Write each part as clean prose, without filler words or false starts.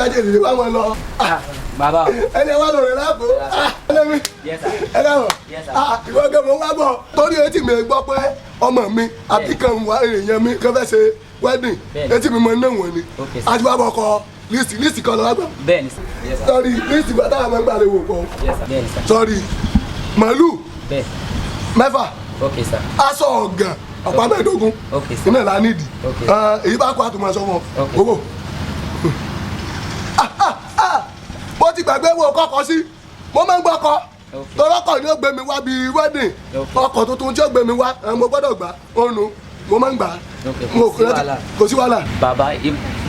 jáde lè wá wọn lọ. Bàbá. Ẹni wá lórí lápò. Ẹlẹ́mi. Ẹ dáhùn. Ìwọ gẹ̀ mọ́ wá bọ̀. Torí etí mi gbọ́ pé ọmọ mi àbí kan wá èèyàn mi kan fẹ́ ṣe wedding. Etí mi mọ náà wọ̀n ni. Àti wá bọ̀ kọ lísì kan lọ́wọ́ gbà. Bẹ́ẹ̀ni. Sọ́rí lísì bá táwọn máa ń gbà lè wò pọ̀. Sọ́rí màálù mẹ́fà. Aṣọ ọ̀gàn ọ̀pá mẹ́ẹ̀ẹ́dógún. Iná ìlà nídìí. Èyí bá kó àtùmọ̀ sọ́mọ. Owó. Mo ti gbàgbé wo kọ́kọ́ sí. Mo máa ń gbọ́kọ́. Tọ́lọ́kọ̀ ni ó gbé mi wá bí wedding. Ọkọ̀ tuntun tí ó gbé mi wá mo gbọ́dọ̀ gbà ó nu. Mo máa ń gbà. Kò sí wàhálà. Bàbá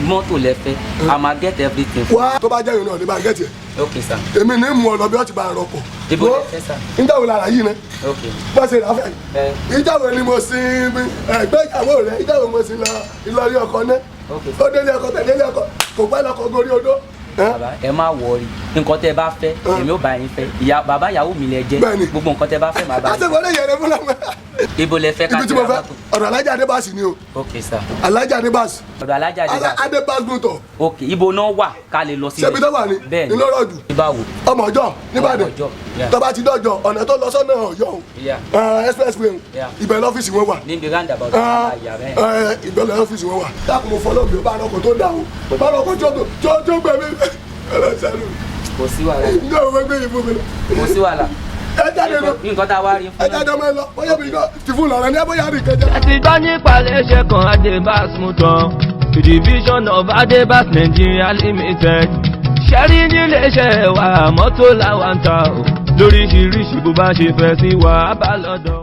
mọ́tò lẹ́fẹ́ a máa get everything. Wá tó bá jẹ́ ìrìn náà ní bá get ẹ̀. Okay sir. Èmi ní mú ọ lọ bí wọ́n ti bá rọpò. Ibo lẹ fẹ́ sir. Nígbà wo lára yìí ni? Okay. Bá ṣe rà fẹ́. Ìjà wo ni mo sin ẹgbẹ́ ìyàwó rẹ̀? Ìjà wo mo sin lọ Ìlọrí ọkọ náà? Ó délé ọkọ tẹ̀lé ọkọ kò pẹ́ lọkọ gorí odó. Bàbá ẹ má wọrí nǹkan tẹ bá fẹ́ èmi ò bá yín fẹ́ ìyá bàbá ìyàwó mi lẹ jẹ́ gbogbo nǹkan tẹ bá fẹ́ máa bá yín. àti ìwọlé yẹrẹ fún lọmọ. Ibo lẹ fẹ́ ká ibi tí mo fẹ́ ọ̀dọ̀ Alájà Adébásì ni o. Okay sir. Alájà Adébásì. ọ̀dọ̀ Alájà Adébásì gbọ́tọ̀. Okay ibo náà wà ká lè lọ sílẹ̀. ṣebí tó wà ní ńlọrọdù. ìbáwò. ọmọ ọjọ́ nìbàdàn tó bá ti dọ́jọ́ ọ̀nà tó lọ sọ́nà Ọ̀yọ́ expressway ibẹ̀ lọ́fíìsì wọn wà. níbi roundabout ibẹ̀ lọ́fíìsì wọn wà. dákun mo fọlọ́ mi ò bá ọkọ̀ tó dà o bá ọkọ̀ tó gbẹ̀mí. Kò sí wàhálà. Ǹjẹ́ o fẹ́ gbé yìí fún mi? Kò sí wàhálà. Ẹ jáde lọ. Nǹkan tá a wá rí fún. Ẹ jáde ọmọ ẹ lọ. Bóyá mi náà ti fún lọ́rọ̀ ní abóyá rí kẹjẹ. Ẹ ti gbọ́ nípa iléeṣẹ́ kan Adébás Motor, the division of Adébás Nigeria Limited. Ṣẹ́rí ní iléeṣẹ́ wa mọ́tò làwọn ń ta o. Lóríṣiríṣi bó bá ṣe fẹ́ sí wa bá lọ́dọ̀.